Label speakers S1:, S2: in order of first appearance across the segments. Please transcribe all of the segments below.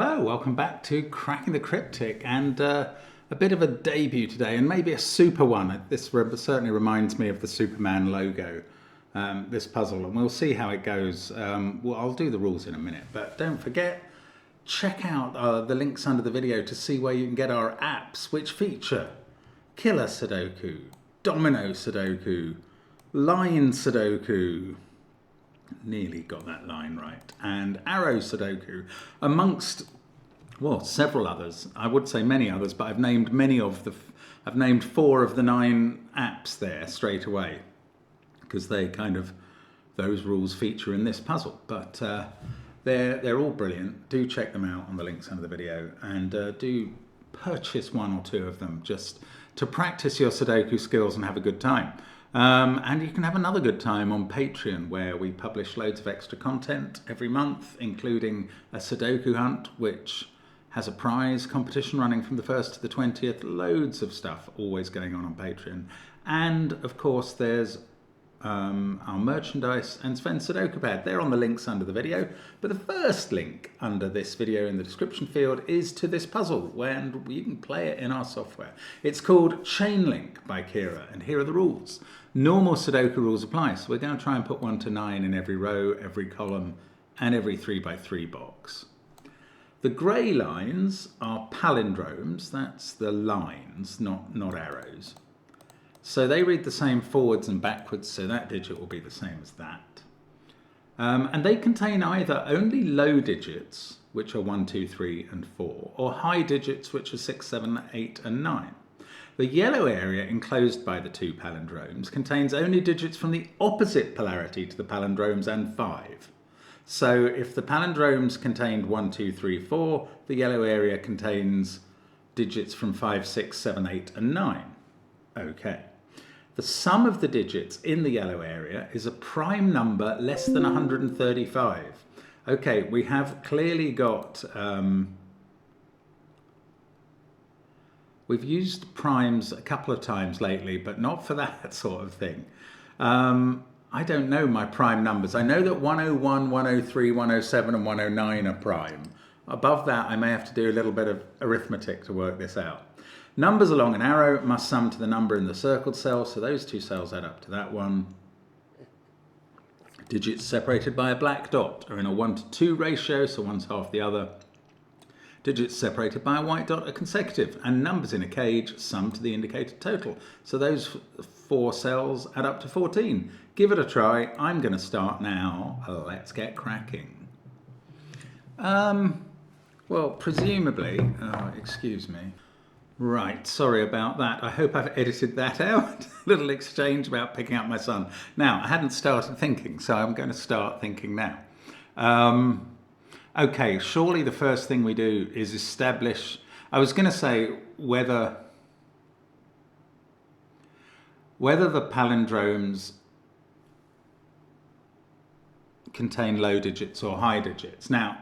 S1: Hello, welcome back to Cracking the Cryptic, and a bit of a debut today, and maybe a super one. This certainly reminds me of the Superman logo, this puzzle, and we'll see how it goes. Well, I'll do the rules in a minute, but don't forget, check out the links under the video to see where you can get our apps, which feature Killer Sudoku, Domino Sudoku, Line Sudoku, nearly got that line right, and Arrow Sudoku, amongst, well, several others. I would say many others, but I've named I've named 4 of the 9 apps there straight away, because those rules feature in this puzzle. But they're all brilliant. Do check them out on the links under the video, and do purchase 1 or 2 of them just to practice your Sudoku skills and have a good time. And you can have another good time on Patreon, where we publish loads of extra content every month, including a Sudoku hunt, which has a prize competition running from the 1st to the 20th. Loads of stuff always going on Patreon. And of course, there's our merchandise and Sven's Sudoku pad. They're on the links under the video. But the first link under this video in the description field is to this puzzle, and you can play it in our software. It's called Chain Link by Kira, and here are the rules. Normal Sudoku rules apply, so we're going to try and put 1 to 9 in every row, every column, and every 3x3 box. The grey lines are palindromes. That's the lines, not arrows. So they read the same forwards and backwards, so that digit will be the same as that. And they contain either only low digits, which are 1, 2, 3, and 4, or high digits, which are 6, 7, 8, and 9. The yellow area enclosed by the 2 palindromes contains only digits from the opposite polarity to the palindromes and 5. So if the palindromes contained 1, 2, 3, 4, the yellow area contains digits from 5, 6, 7, 8, and 9. Okay. The sum of the digits in the yellow area is a prime number less than 135. Okay, we have clearly got... we've used primes a couple of times lately, but not for that sort of thing. I don't know my prime numbers. I know that 101, 103, 107, and 109 are prime. Above that, I may have to do a little bit of arithmetic to work this out. Numbers along an arrow must sum to the number in the circled cell, so those 2 cells add up to that one. Digits separated by a black dot are in a 1 to 2 ratio, so one's half the other. Digits separated by a white dot are consecutive, and numbers in a cage sum to the indicated total. So those 4 cells add up to 14. Give it a try. I'm going to start now. Let's get cracking. Well, presumably, excuse me. Right, sorry about that. I hope I've edited that out. Little exchange about picking up my son. Now, I hadn't started thinking, so I'm going to start thinking now. Okay, surely the first thing we do is establish, I was going to say whether the palindromes contain low digits or high digits. Now,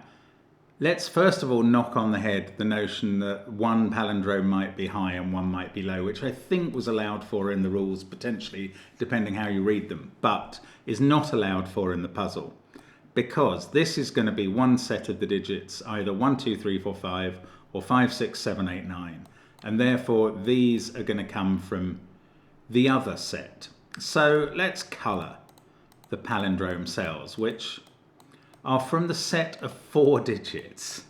S1: let's first of all knock on the head the notion that one palindrome might be high and one might be low, which I think was allowed for in the rules, potentially, depending how you read them, but is not allowed for in the puzzle. Because this is going to be one set of the digits, either 1, 2, 3, 4, 5, or 5, 6, 7, 8, 9. And therefore, these are going to come from the other set. So let's colour the palindrome cells, which are from the set of 4 digits.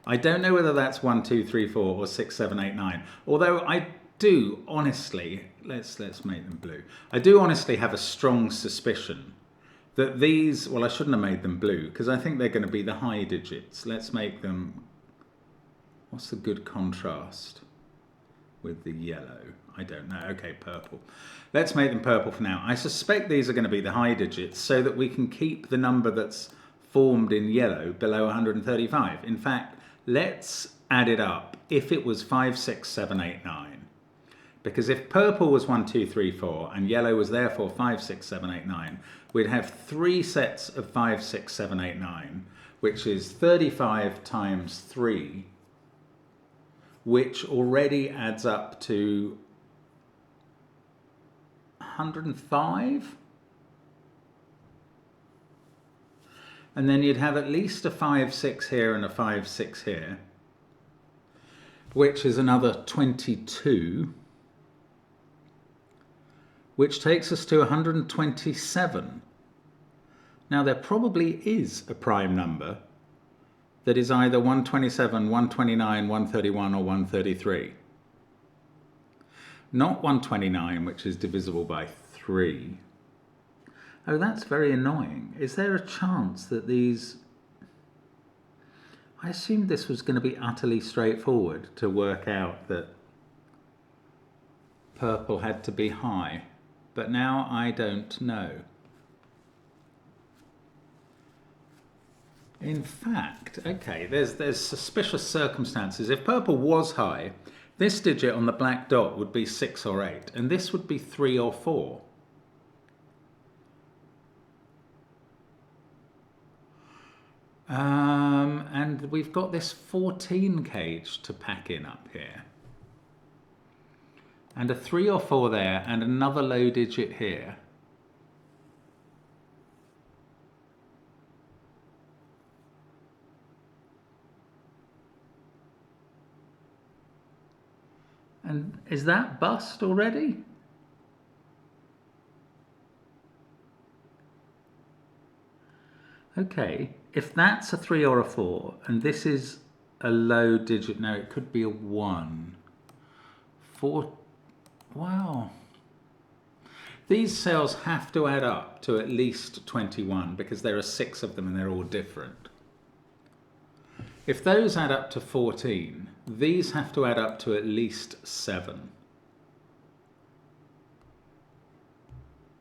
S1: I don't know whether that's 1, 2, 3, 4, or 6, 7, 8, 9. Although I do honestly, let's make them blue. I do honestly have a strong suspicion that these, well, I shouldn't have made them blue, because I think they're going to be the high digits. Let's make them, what's the good contrast with the yellow? I don't know. Okay, purple. Let's make them purple for now. I suspect these are going to be the high digits, so that we can keep the number that's formed in yellow below 135. In fact, let's add it up. If it was 5, 6, 7, 8, 9. Because if purple was 1, 2, 3, 4, and yellow was therefore 5, 6, 7, 8, 9, we'd have 3 sets of 5, 6, 7, 8, 9, which is 35 times 3, which already adds up to 105. And then you'd have at least a 5, 6 here and a 5, 6 here, which is another 22, which takes us to 127. Now there probably is a prime number that is either 127, 129, 131 or 133. Not 129, which is divisible by 3. Oh, that's very annoying. Is there a chance that these... I assumed this was going to be utterly straightforward to work out that purple had to be high, but now I don't know. In fact, okay, there's suspicious circumstances. If purple was high, this digit on the black dot would be 6 or 8, and this would be 3 or 4. And we've got this 14 cage to pack in up here. And a 3 or 4 there, and another low digit here. And is that bust already? Okay, if that's a 3 or a 4, and this is a low digit, no, it could be a 1. 4, wow. These cells have to add up to at least 21 because there are 6 of them and they're all different. If those add up to 14, these have to add up to at least 7.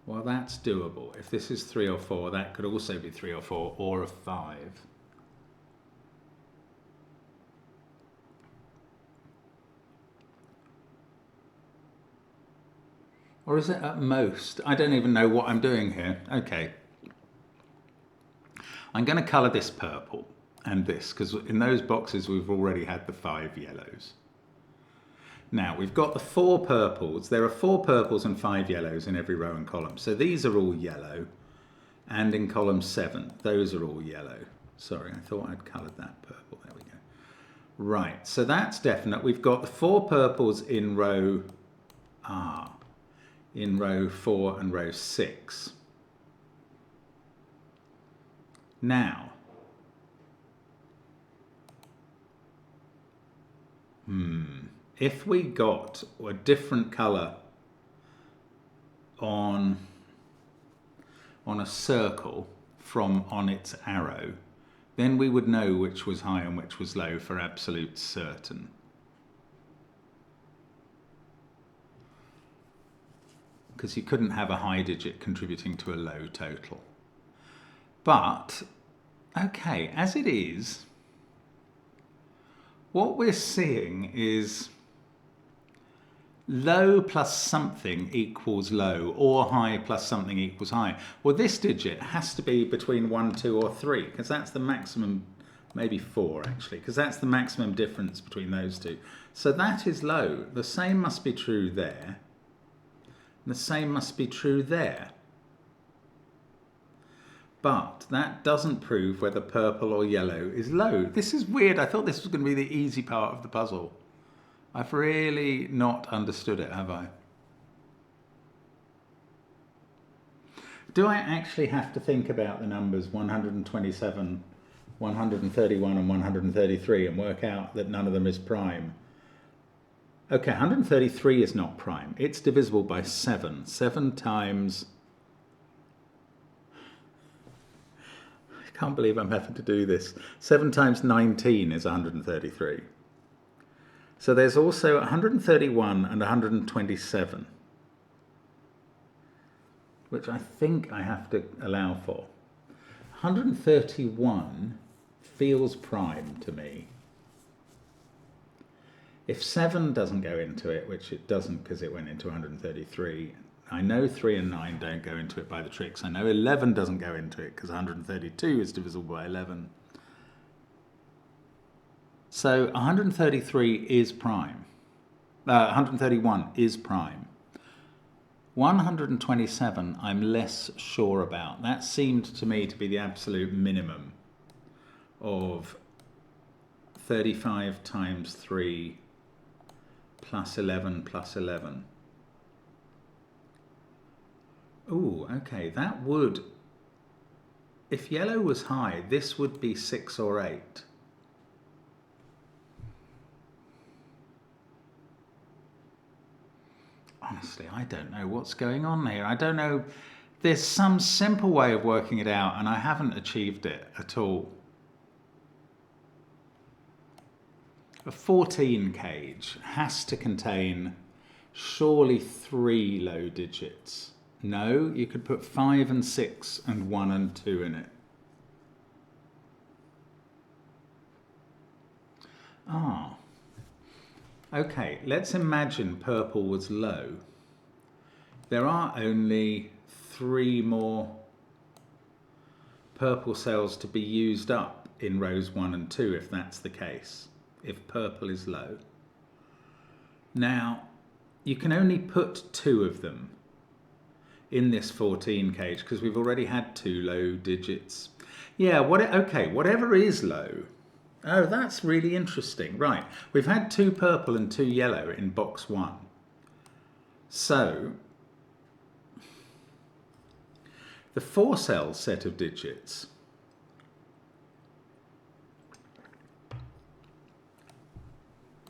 S1: Well, that's doable. If this is 3 or 4, that could also be 3 or 4 or a 5. Or is it at most? I don't even know what I'm doing here. Okay. I'm going to colour this purple and this, because in those boxes we've already had the 5 yellows. Now we've got the 4 purples. There are 4 purples and 5 yellows in every row and column. So these are all yellow. And in column 7, those are all yellow. Sorry, I thought I'd coloured that purple. There we go. Right, so that's definite. We've got the 4 purples in row in row 4 and row 6. Now, if we got a different colour on a circle from on its arrow, then we would know which was high and which was low for absolute certain. Because you couldn't have a high digit contributing to a low total. But, okay, as it is, what we're seeing is low plus something equals low, or high plus something equals high. Well, this digit has to be between 1, 2 or 3, because that's the maximum, maybe 4 actually, because that's the maximum difference between those two. So that is low. The same must be true there. The same must be true there. But that doesn't prove whether purple or yellow is low. This is weird. I thought this was going to be the easy part of the puzzle. I've really not understood it, have I? Do I actually have to think about the numbers 127, 131 and 133 and work out that none of them is prime? Okay, 133 is not prime. It's divisible by 7. 7 times... I can't believe I'm having to do this. 7 times 19 is 133. So there's also 131 and 127, which I think I have to allow for. 131 feels prime to me. If 7 doesn't go into it, which it doesn't because it went into 133, I know 3 and 9 don't go into it by the tricks. I know 11 doesn't go into it because 132 is divisible by 11. So 133 is prime. 131 is prime. 127 I'm less sure about. That seemed to me to be the absolute minimum of 35 times 3 plus 11 plus 11. Ooh, okay, that would, if yellow was high, this would be 6 or 8. Honestly, I don't know what's going on here. I don't know. There's some simple way of working it out, and I haven't achieved it at all. A 14 cage has to contain surely 3 low digits. No, you could put 5 and 6 and 1 and 2 in it. Ah. Okay, let's imagine purple was low. There are only 3 more purple cells to be used up in rows 1 and 2 if that's the case, if purple is low. Now, you can only put 2 of them in this 14 cage because we've already had 2 low digits. Yeah, okay, whatever is low. Oh, that's really interesting. Right, we've had 2 purple and 2 yellow in box 1. So, the 4-cell set of digits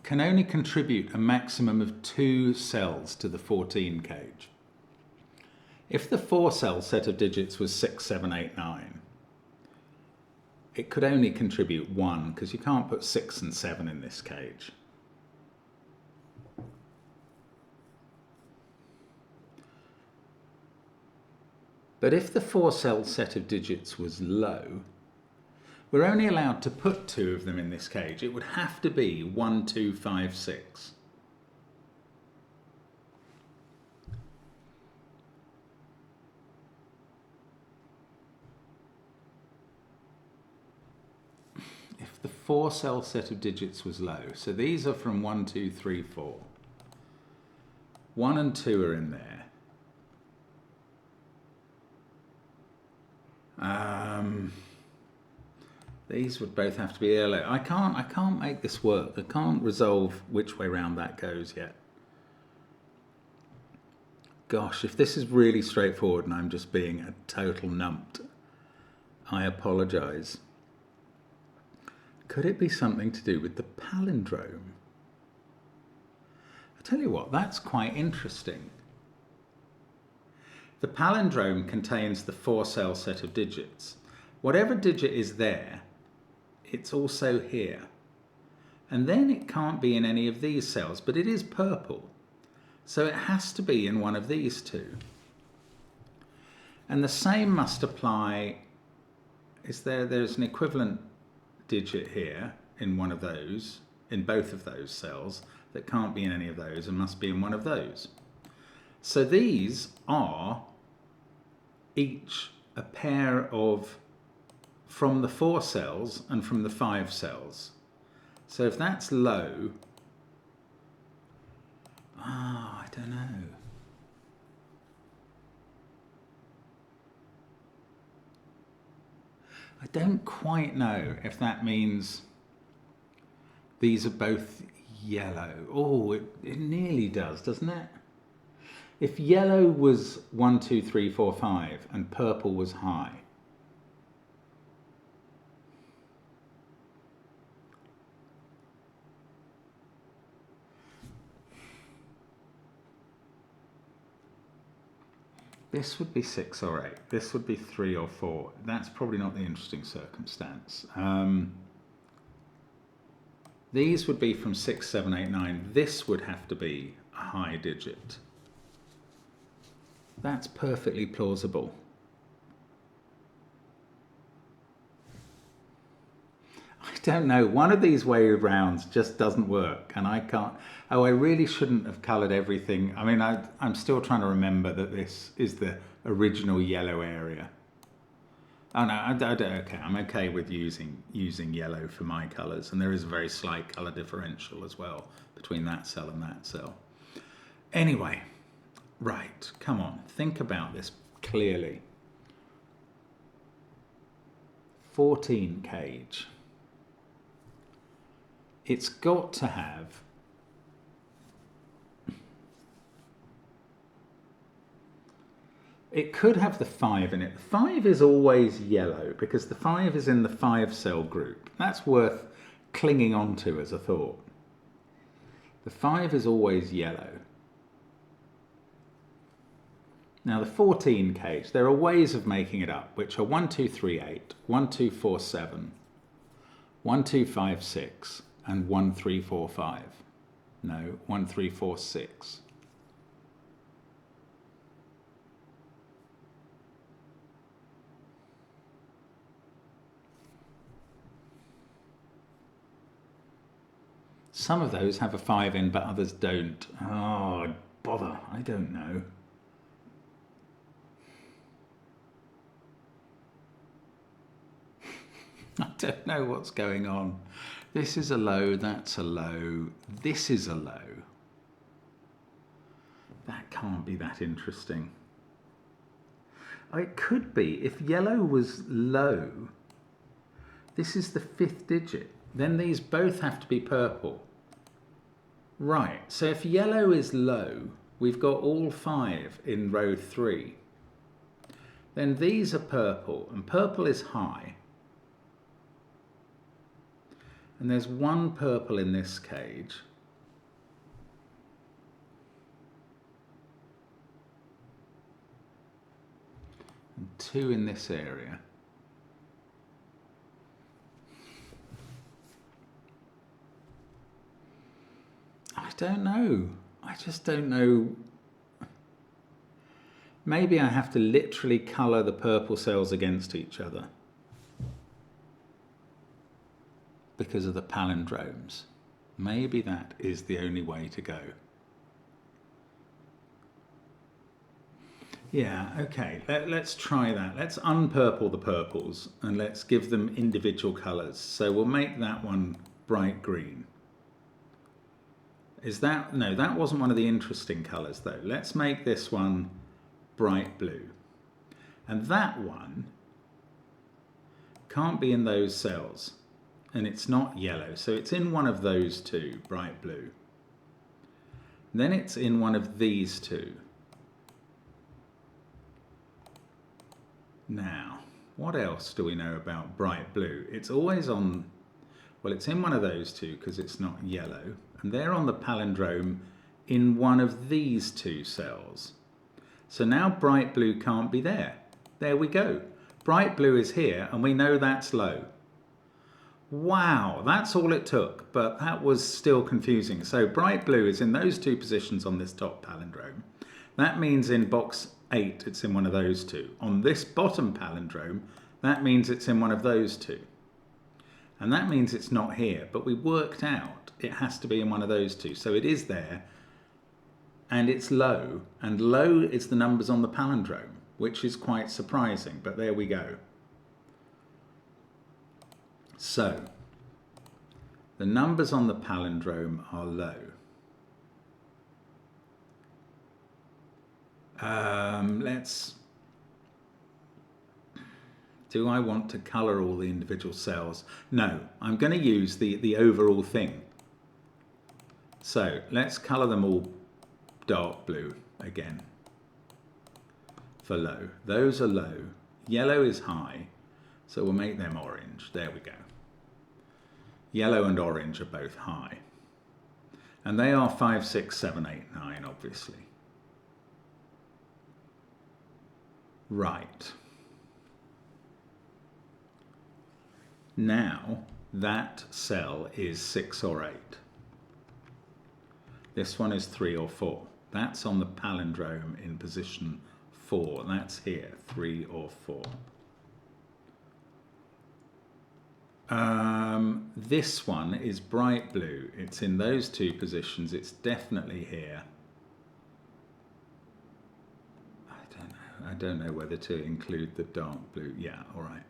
S1: can only contribute a maximum of 2 cells to the 14 cage. If the 4-cell set of digits was 6, 7, 8, 9, it could only contribute 1 because you can't put 6 and 7 in this cage. But if the 4-cell set of digits was low, we're only allowed to put 2 of them in this cage. It would have to be 1, 2, 5, 6. If the 4-cell set of digits was low, so these are from 1, 2, 3, 4. 1 and 2 are in there. These would both have to be yellow. I can't make this work. I can't resolve which way round that goes yet. Gosh, if this is really straightforward and I'm just being a total numpty, I apologise. Could it be something to do with the palindrome? I tell you what, that's quite interesting. The palindrome contains the 4-cell set of digits. Whatever digit is there, it's also here. And then it can't be in any of these cells, but it is purple. So it has to be in one of these 2. And the same must apply, there's an equivalent digit here in one of those, in both of those cells, that can't be in any of those and must be in one of those. So these are each a pair of from the 4 cells and from the 5 cells. So if that's low, I don't know. I don't quite know if that means these are both yellow. Oh, it nearly does, doesn't it? If yellow was 1, 2, 3, 4, 5 and purple was high, this would be 6 or 8. This would be 3 or 4. That's probably not the interesting circumstance. These would be from 6, 7, 8, 9. This would have to be a high digit. That's perfectly plausible. I don't know. One of these way rounds just doesn't work, and I can't. Oh, I really shouldn't have coloured everything. I mean, I'm still trying to remember that this is the original yellow area. Oh no, okay. I'm okay with using yellow for my colours, and there is a very slight colour differential as well between that cell and that cell. Anyway, Right, come on, think about this clearly. 14 cage. It's got to have it could have the 5 in it. The 5 is always yellow because the 5 is in the 5 cell group. That's worth clinging on to as a thought. The 5 is always yellow. Now the 14 cage, there are ways of making it up, which are 1, 2, 3, 8, 1, 2, 4, 7, 1, 2, 5, 6, and 1, 3, 4, 5. No, 1, 3, 4, 6. Some of those have a 5 in, but others don't. Oh, bother, I don't know. I don't know what's going on. This is a low, that's a low, this is a low. That can't be that interesting. It could be. If yellow was low, this is the 5th digit. Then these both have to be purple. Right, so if yellow is low, we've got all 5 in row 3. Then these are purple, and purple is high. And there's 1 purple in this cage. And 2 in this area. I don't know. I just don't know. Maybe I have to literally colour the purple cells against each other because of the palindromes. Maybe that is the only way to go. Yeah, okay, let's try that. Let's unpurple the purples and let's give them individual colours. So we'll make that one bright green. Is that, no, that wasn't one of the interesting colours though. Let's make this one bright blue. And that one can't be in those cells. And it's not yellow, so it's in one of those 2, bright blue. Then it's in one of these 2. Now, what else do we know about bright blue? It's always on, well, it's in one of those 2 because it's not yellow. And they're on the palindrome in one of these 2 cells. So now bright blue can't be there. There we go. Bright blue is here, and we know that's low. Wow, that's all it took, but that was still confusing. So bright blue is in those 2 positions on this top palindrome. That means in box 8, it's in one of those 2. On this bottom palindrome, that means it's in one of those 2. And that means it's not here, but we worked out it has to be in one of those 2. So it is there, and it's low, and low is the numbers on the palindrome, which is quite surprising, but there we go. So, the numbers on the palindrome are low. Do I want to colour all the individual cells? No, I'm going to use the overall thing. So let's colour them all dark blue again for low. Those are low. Yellow is high, so we'll make them orange. There we go. Yellow and orange are both high. And they are 5, 6, 7, 8, 9, obviously. Right. Now that cell is 6 or 8. This one is 3 or 4. That's on the palindrome in position 4. That's here, 3 or 4. This one is bright blue. It's in those 2 positions. It's definitely here. I don't know whether to include the dark blue. Yeah, all right.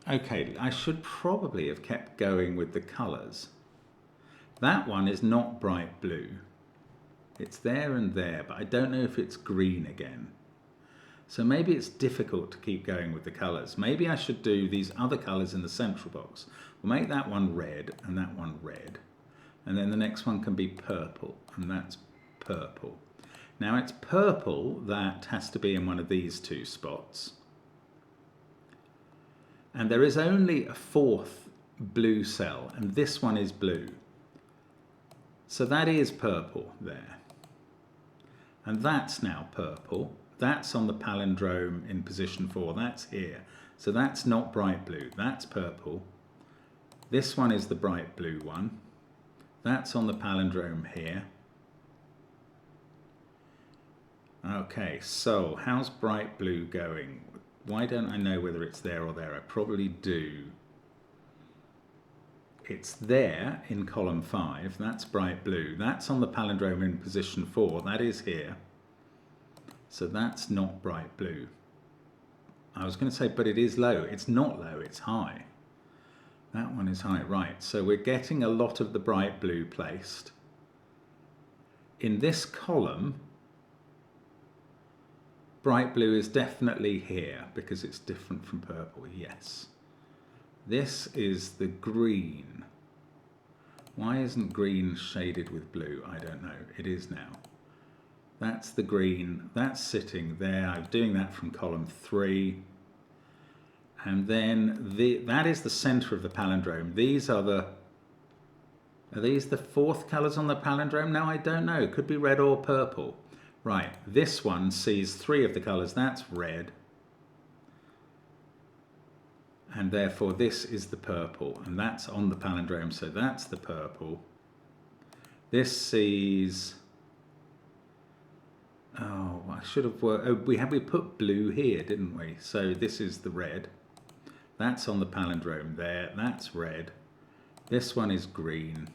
S1: Okay, I should probably have kept going with the colours. That one is not bright blue. It's there and there, but I don't know if it's green again. So maybe it's difficult to keep going with the colours. Maybe I should do these other colours in the central box. We'll make that one red and that one red. And then the next one can be purple, and that's purple. Now it's purple that has to be in one of these two spots. And there is only a fourth blue cell, and this one is blue. So that is purple there. And that's now purple. That's on the palindrome in position 4. That's here. So that's not bright blue. That's purple. This one is the bright blue one. That's on the palindrome here. Okay, so how's bright blue going? Why don't I know whether it's there or there? I probably do. It's there in column 5. That's bright blue. That's on the palindrome in position 4. That is here. So that's not bright blue. I was going to say, but it is low. It's not low, it's high. That one is high, right. So we're getting a lot of the bright blue placed. In this column, bright blue is definitely here because it's different from purple, yes. This is the green. Why isn't green shaded with blue? I don't know. It is now. That's the green. That's sitting there. I'm doing that from column 3. And then that is the center of the palindrome. These are these the fourth colors on the palindrome? No, I don't know. It could be red or purple. Right, this one sees 3 of the colors. That's red. And therefore this is the purple. And that's on the palindrome, so that's the purple. This sees... Oh, I should have worked... Oh, we put blue here, didn't we? So this is the red. That's on the palindrome there. That's red. This one is green.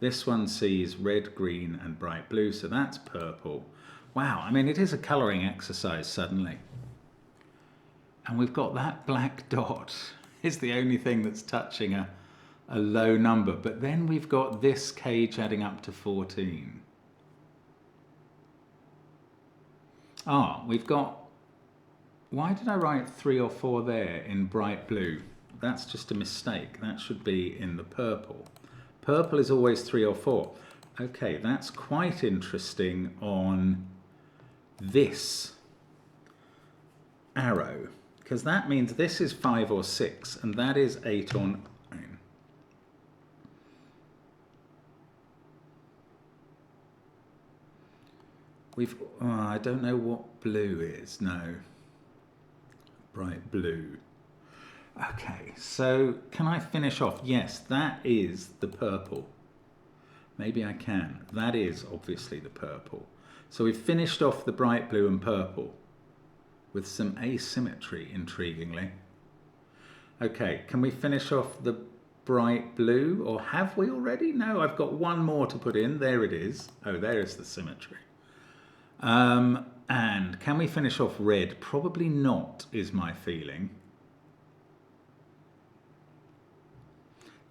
S1: This one sees red, green, and bright blue, so that's purple. Wow, I mean, it is a colouring exercise suddenly. And we've got that black dot. It's the only thing that's touching a low number. But then we've got this cage adding up to 14. Ah, we've got... Why did I write 3 or 4 there in bright blue? That's just a mistake. That should be in the purple. Purple is always 3 or 4. Okay, that's quite interesting on this arrow, because that means this is 5 or 6, and that is 8 or 9. I don't know what blue is, no. Bright blue. Okay, so can I finish off? Yes, that is the purple. Maybe I can. That is obviously the purple. So we've finished off the bright blue and purple with some asymmetry, intriguingly. Okay, can we finish off the bright blue, or have we already? No, I've got one more to put in. There it is. Oh, there is the symmetry. And can we finish off red? Probably not, is my feeling.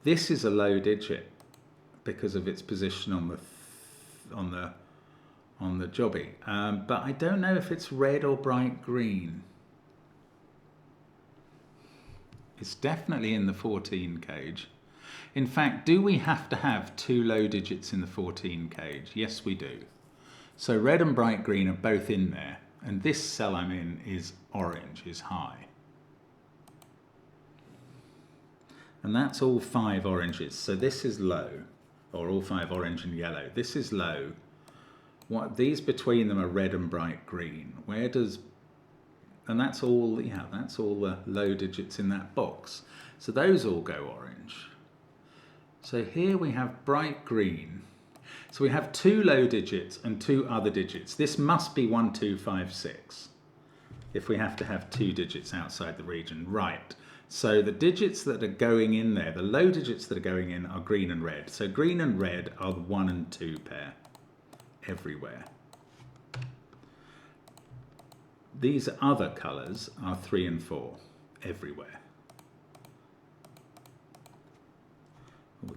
S1: This is a low digit because of its position on the jobby, but I don't know if it's red or bright green. It's definitely in the 14 cage. In fact, do we have to have 2 low digits in the 14 cage? Yes, we do. So red and bright green are both in there, and this cell I'm in is orange, is high. And that's all 5 oranges. So this is low, or all 5 orange and yellow. This is low. What these between them are red and bright green. Where does, and that's all, yeah, that's all the low digits in that box. So those all go orange. So here we have bright green. So we have 2 low digits and 2 other digits. This must be 1, 2, 5, 6. If we have to have 2 digits outside the region, right. So the digits that are going in there, the low digits that are going in are green and red. So green and red are the 1 and 2 pair everywhere. These other colours are 3 and 4 everywhere.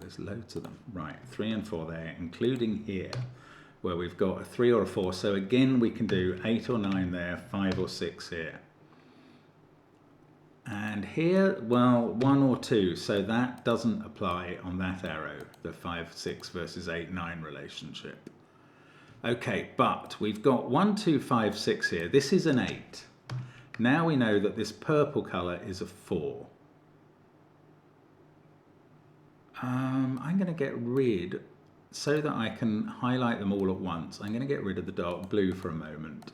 S1: there's loads of them. Right, 3 and 4 there, including here, where we've got a 3 or a 4. So again, we can do 8 or 9 there, 5 or 6 here. And here, well, 1 or 2, so that doesn't apply on that arrow, the 5, 6 versus 8, 9 relationship. Okay, but we've got 1, 2, 5, 6 here. This is an 8. Now we know that this purple colour is a 4. I'm going to get rid, so that I can highlight them all at once, I'm going to get rid of the dark blue for a moment.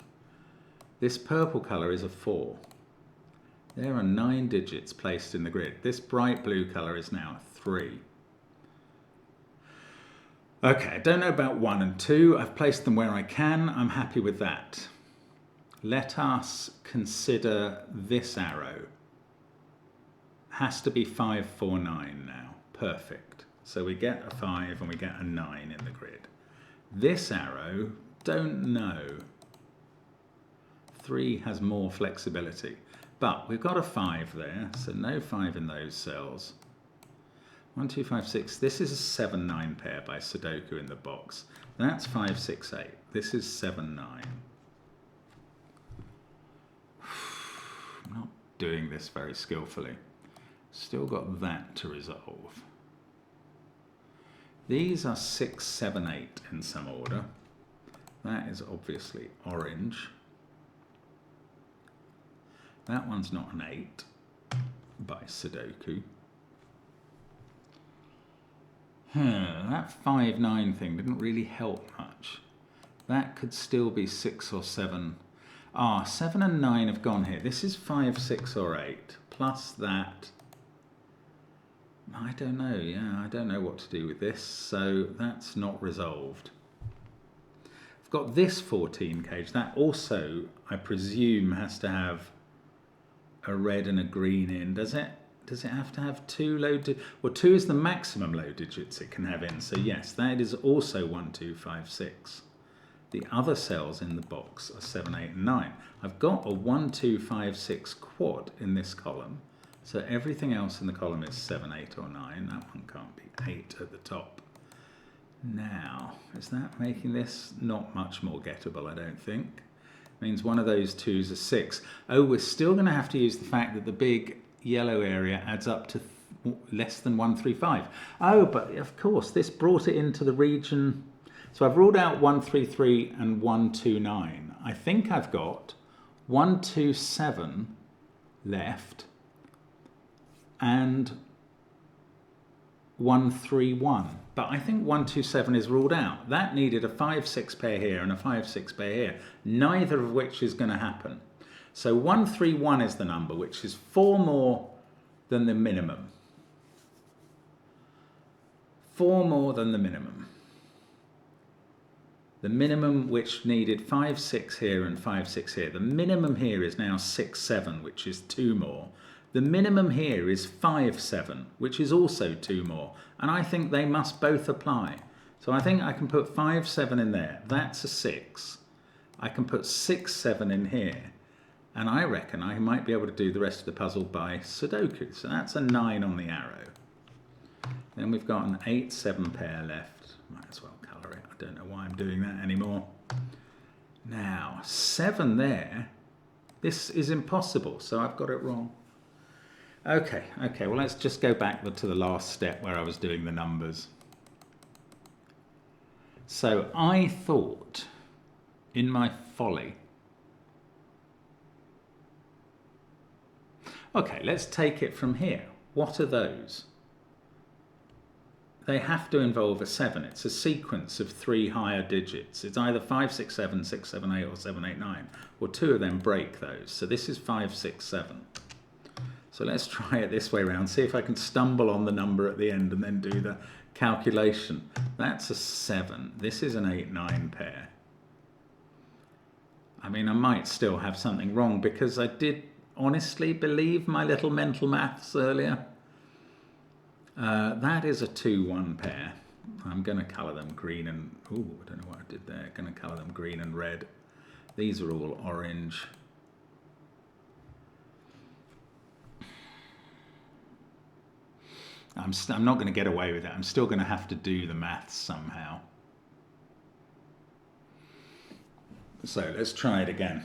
S1: This purple colour is a 4. There are 9 digits placed in the grid. This bright blue colour is now a 3. Okay, I don't know about 1 and 2. I've placed them where I can. I'm happy with that. Let us consider this arrow. Has to be 5, 4, 9 now. Perfect. So we get a 5 and we get a 9 in the grid. This arrow, don't know. 3 has more flexibility. But we've got a 5 there, so no 5 in those cells. 1, 2, 5, 6. This is a 7, 9 pair by Sudoku in the box. That's 5, 6, 8. This is 7, 9. I'm not doing this very skillfully. Still got that to resolve. These are 6, 7, 8 in some order. That is obviously orange. That one's not an 8 by Sudoku. That 5, 9 thing didn't really help much. That could still be 6 or 7. 7 and 9 have gone here. This is 5, 6 or 8. Plus that. I don't know, I don't know what to do with this. So that's not resolved. I've got this 14 cage. That also, I presume, has to have a red and a green in. Does it? Does it have to have 2 low digits? Well, 2 is the maximum low digits it can have in. So yes, that is also 1, 2, 5, 6. The other cells in the box are 7, 8 and 9. I've got a 1, 2, 5, 6 quad in this column. So everything else in the column is 7, 8 or 9. That one can't be 8 at the top. Now, is that making this not much more gettable, I don't think. Means one of those 2's a 6. Oh, we're still going to have to use the fact that the big yellow area adds up to less than 135. Oh, but of course, this brought it into the region. So I've ruled out 133 and 129. I think I've got 127 left and 131. But I think 127 is ruled out. That needed a 5, 6 pair here and a 5, 6 pair here, neither of which is going to happen. So 131 is the number, which is 4 more than the minimum. 4 more than the minimum. The minimum, which needed 5, 6 here and 5, 6 here. The minimum here is now 6, 7, which is 2 more. The minimum here is 5, 7, which is also 2 more. And I think they must both apply. So I think I can put 5, 7 in there. That's a 6. I can put 6, 7 in here. And I reckon I might be able to do the rest of the puzzle by Sudoku. So that's a 9 on the arrow. Then we've got an 8, 7 pair left. Might as well colour it. I don't know why I'm doing that anymore. Now, 7 there. This is impossible, so I've got it wrong. Okay, well let's just go back to the last step where I was doing the numbers. So I thought, in my folly, okay, let's take it from here. What are those? They have to involve a 7. It's a sequence of 3 higher digits. It's either 5, 6, 7, 6, 7, 8 or 7, 8, 9. Or 2 of them break those. So this is 5, 6, 7. So let's try it this way around, see if I can stumble on the number at the end and then do the calculation. That's a 7. This is an 8, 9 pair. I mean, I might still have something wrong because I did honestly believe my little mental maths earlier. That is a 2, 1 pair. I'm going to colour them green and... Ooh, I don't know what I did there. Going to colour them green and red. These are all orange. I'm not going to get away with it. I'm still going to have to do the maths somehow. So let's try it again.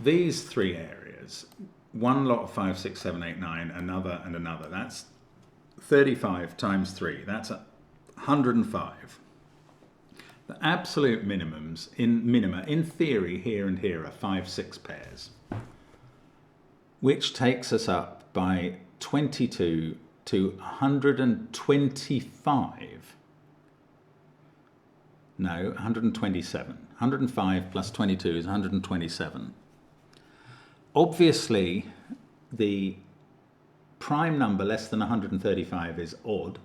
S1: These three areas, one lot of 5, 6, 7, 8, 9, another and another. That's 35 times 3. That's 105. The absolute minima in theory here and here are 5, 6 pairs, which takes us up by 22 to 125. No, 127. 105 plus 22 is 127. Obviously, the prime number less than 135 is odd.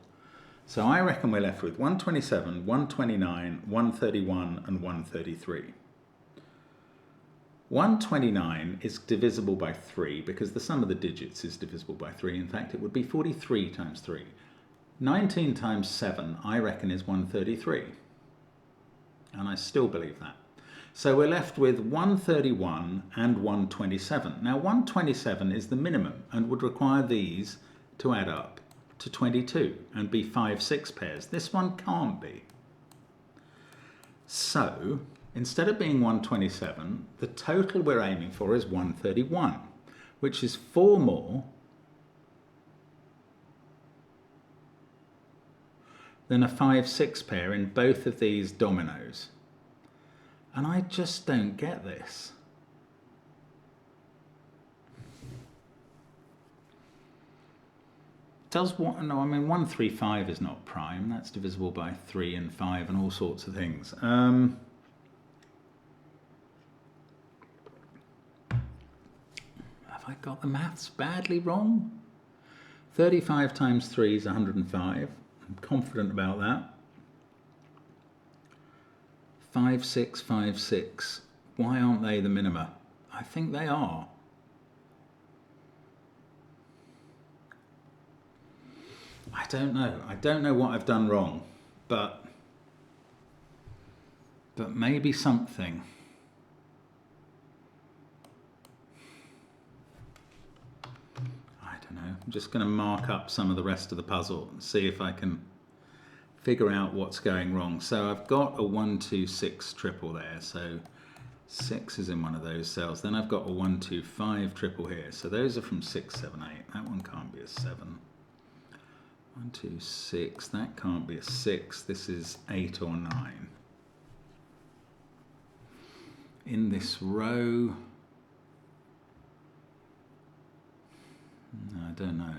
S1: So I reckon we're left with 127, 129, 131 and 133. 129 is divisible by 3 because the sum of the digits is divisible by 3. In fact, it would be 43 times 3. 19 times 7, I reckon, is 133. And I still believe that. So we're left with 131 and 127. Now 127 is the minimum and would require these to add up to 22 and be 5, 6 pairs. This one can't be. So instead of being 127, the total we're aiming for is 131, which is 4 more than a 5, 6 pair in both of these dominoes. And I just don't get this. Does what? No, I mean 135 is not prime. That's divisible by 3 and 5 and all sorts of things. Have I got the maths badly wrong? 35 times 3 is 105. I'm confident about that. 5, 6, 5, 6. Why aren't they the minima? I think they are. I don't know. I don't know what I've done wrong, but maybe something. I don't know. I'm just going to mark up some of the rest of the puzzle and see if I can figure out what's going wrong. So I've got a 1, 2, 6 triple there. So 6 is in one of those cells. Then I've got a 1, 2, 5 triple here. So those are from 6, 7, 8. That one can't be a 7. 1, 2, 6. That can't be a 6. This is 8 or 9. In this row, I don't know.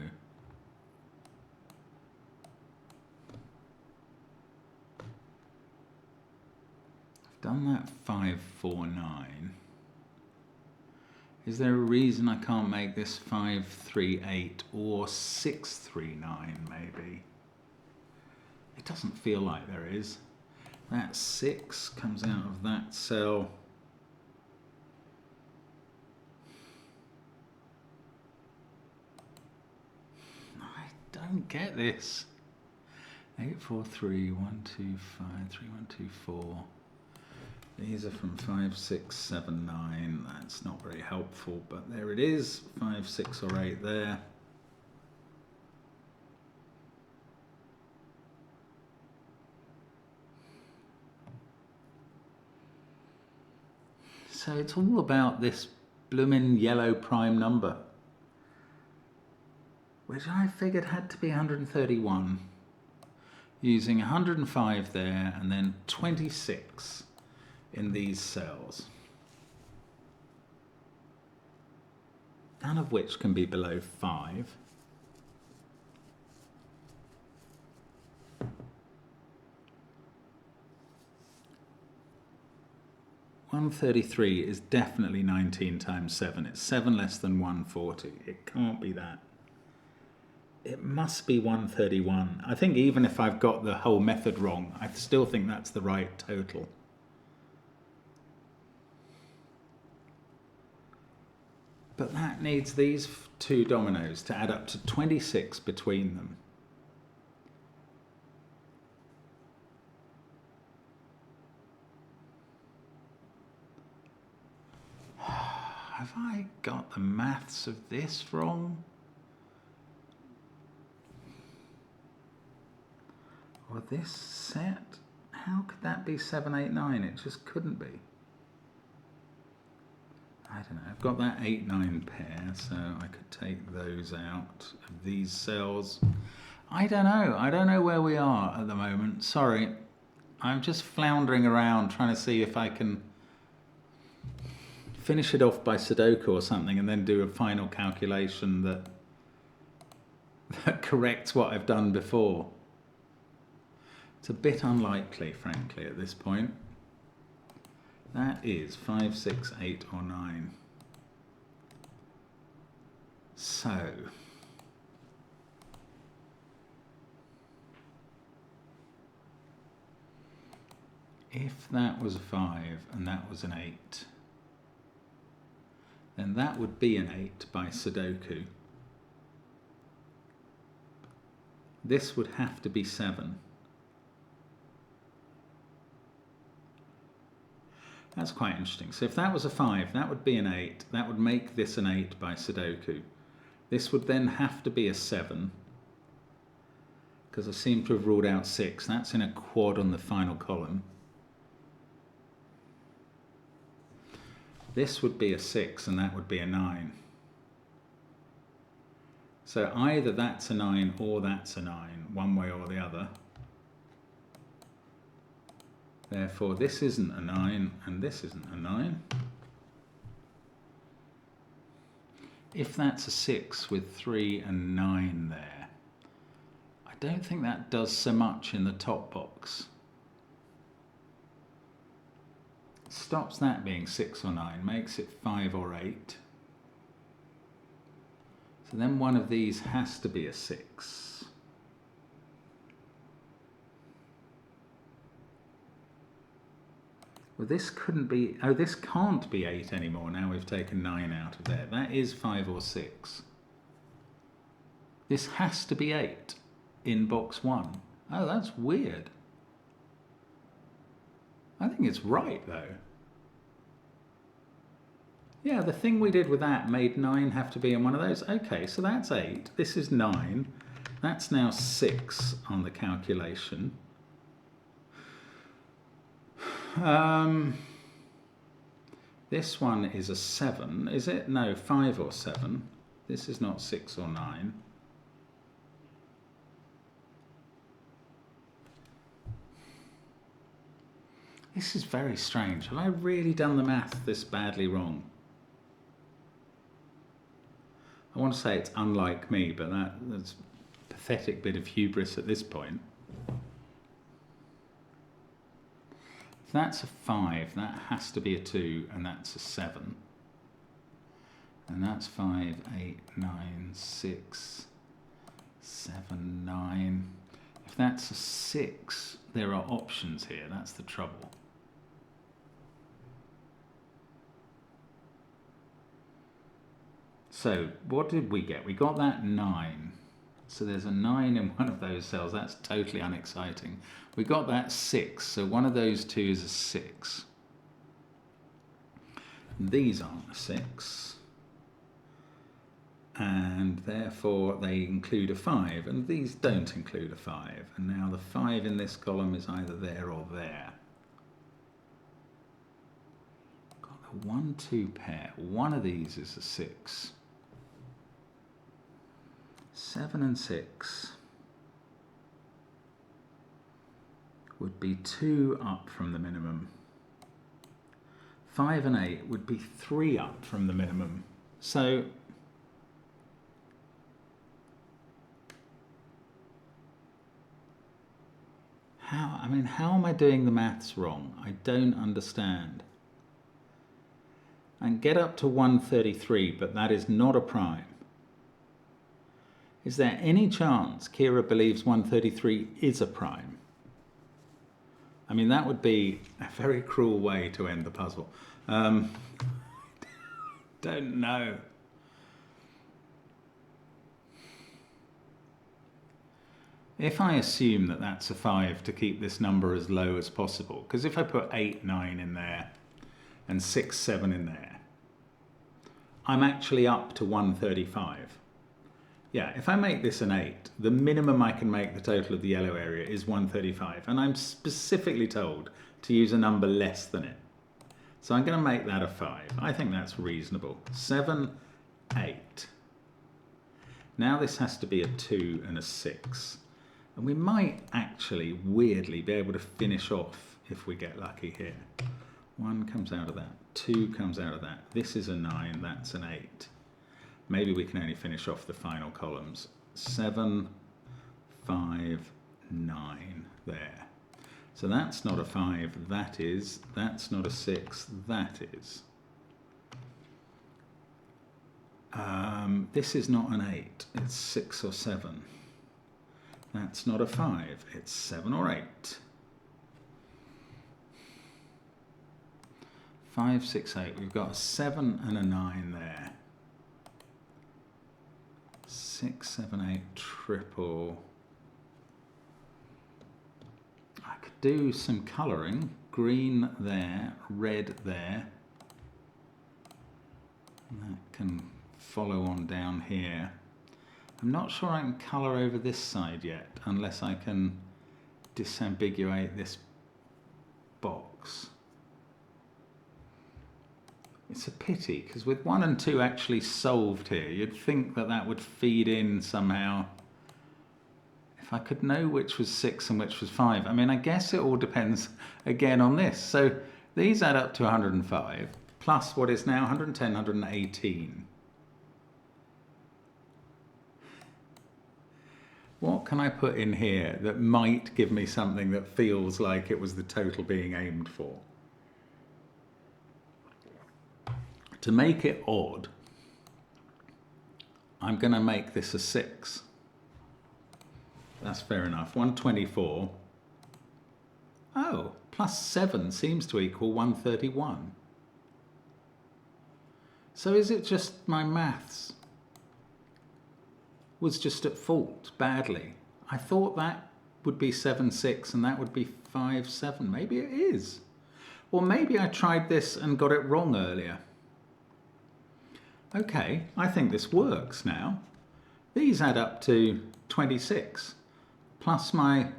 S1: Done that 5, 4, 9. Is there a reason I can't make this 5, 3, 8 or 6, 3, 9 maybe? It doesn't feel like there is. That 6 comes out of that cell. I don't get this. 8, 4, 3, 1, 2, 5, 3, 1, 2, 4. These are from 5, 6, 7, 9. That's not very helpful, but there it is. 5, 6 or 8 there. So it's all about this bloomin' yellow prime number, which I figured had to be 131, using 105 there and then 26 in these cells, none of which can be below 5. $133 is definitely 19 times 7. It's 7 less than 140. It can't be that. It must be 131. I think even if I've got the whole method wrong, I still think that's the right total. But that needs these two dominoes to add up to 26 between them. Have I got the maths of this wrong? Well, this set, how could that be 7, 8, 9? It just couldn't be. I don't know. I've got that 8, 9 pair, so I could take those out of these cells. I don't know. I don't know where we are at the moment. Sorry. I'm just floundering around trying to see if I can finish it off by Sudoku or something and then do a final calculation that corrects what I've done before. It's a bit unlikely, frankly, at this point. That is 5, 6, 8 or 9. So, if that was a 5 and that was an 8, then that would be an 8 by Sudoku. This would have to be 7. That's quite interesting. So if that was a 5, that would be an 8. That would make this an 8 by Sudoku. This would then have to be a 7, because I seem to have ruled out 6. That's in a quad on the final column. This would be a 6 and that would be a 9. So either that's a 9 or that's a 9, one way or the other. Therefore, this isn't a 9 and this isn't a 9. If that's a 6 with 3 and 9 there, I don't think that does so much in the top box. Stops that being 6 or 9, makes it 5 or 8. So then one of these has to be a 6. Well, this couldn't be, oh, this can't be 8 anymore. Now we've taken 9 out of there. That is 5 or 6. This has to be 8 in box 1. Oh, that's weird. I think it's right, though. Yeah, the thing we did with that made 9 have to be in one of those. Okay, so that's 8. This is 9. That's now 6 on the calculation. This one is a 7, is it? No, 5 or 7. This is not 6 or 9. This is very strange. Have I really done the math this badly wrong? I want to say it's unlike me, but that's a pathetic bit of hubris at this point. If that's a 5, that has to be a 2, and that's a 7. And that's 5, 8, 9, 6, 7, 9. If that's a 6, there are options here. That's the trouble. So what did we get? We got that 9. So there's a 9 in one of those cells. That's totally unexciting. We got that 6. So one of those two is a 6. These aren't a 6. And therefore they include a 5. And these don't include a 5. And now the 5 in this column is either there or there. Got the 1, 2 pair. One of these is a 6. 7 and 6 would be 2 up from the minimum. 5 and 8 would be 3 up from the minimum. So how am I doing the maths wrong? I don't understand. And get up to 133, but that is not a prime. Is there any chance Kira believes 133 is a prime? I mean, that would be a very cruel way to end the puzzle. Don't know. If I assume that that's a 5 to keep this number as low as possible, because if I put 8, 9 in there and 6, 7 in there, I'm actually up to 135. Yeah, if I make this an 8, the minimum I can make the total of the yellow area is 135. And I'm specifically told to use a number less than it. So I'm going to make that a 5. I think that's reasonable. 7, 8. Now this has to be a 2 and a 6. And we might actually, weirdly, be able to finish off if we get lucky here. 1 comes out of that. 2 comes out of that. This is a 9, that's an 8. Maybe we can only finish off the final columns. 7, 5, 9 there. So that's not a 5, that is. That's not a 6, that is. This is not an 8, it's 6 or 7. That's not a 5, it's 7 or 8. 5, 6, 8. We've got a 7 and a 9 there. 6, 7, 8, triple. I could do some colouring. Green there, red there. And that can follow on down here. I'm not sure I can colour over this side yet, unless I can disambiguate this box. It's a pity, because with 1 and 2 actually solved here, you'd think that that would feed in somehow. If I could know which was 6 and which was 5. I mean, I guess it all depends, again, on this. So these add up to 105, plus what is now 110, 118. What can I put in here that might give me something that feels like it was the total being aimed for? To make it odd, I'm going to make this a 6. That's fair enough. 124. Oh, plus 7 seems to equal 131. So is it just my maths was just at fault badly? I thought that would be 7, 6 and that would be 5, 7. Maybe it is. Or maybe I tried this and got it wrong earlier. Okay, I think this works now. These add up to 26, plus my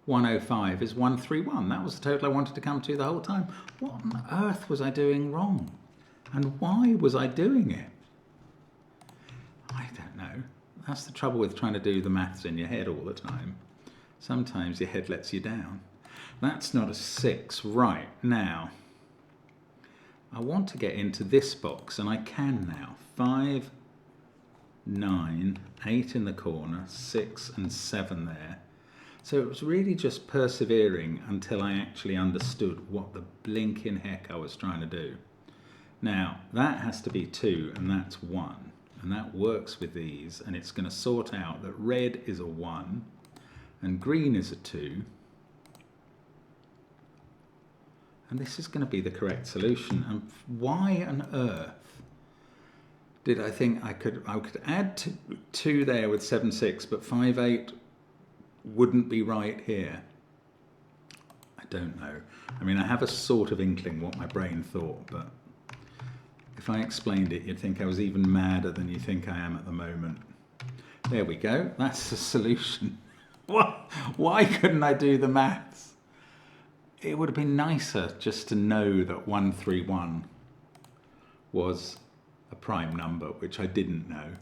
S1: 105 is 131. That was the total I wanted to come to the whole time. What on earth was I doing wrong? And why was I doing it? I don't know. That's the trouble with trying to do the maths in your head all the time. Sometimes your head lets you down. That's not a 6. Right, now I want to get into this box, and I can now. 5, 9, 8 in the corner, 6 and 7 there. So it was really just persevering until I actually understood what the blinking heck I was trying to do. Now, that has to be 2, and that's 1. And that works with these, and it's going to sort out that red is a 1, and green is a 2. And this is going to be the correct solution. And why on earth did I think I could add 2 there with 7, 6, but 5, 8 wouldn't be right here? I don't know. I mean, I have a sort of inkling what my brain thought, but if I explained it, you'd think I was even madder than you think I am at the moment. There we go. That's the solution. What? Why couldn't I do the maths? It would have been nicer just to know that 131 was a prime number, which I didn't know,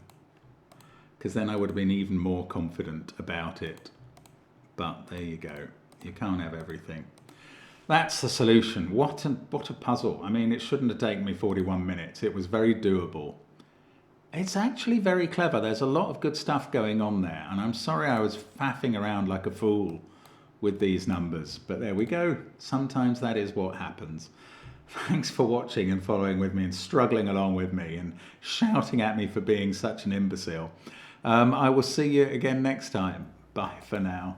S1: because then I would have been even more confident about it. But there you go. You can't have everything. That's the solution. What a puzzle. I mean, it shouldn't have taken me 41 minutes. It was very doable. It's actually very clever. There's a lot of good stuff going on there, and I'm sorry I was faffing around like a fool with these numbers, but there we go. Sometimes that is what happens. Thanks for watching and following with me and struggling along with me and shouting at me for being such an imbecile. I will see you again next time. Bye for now.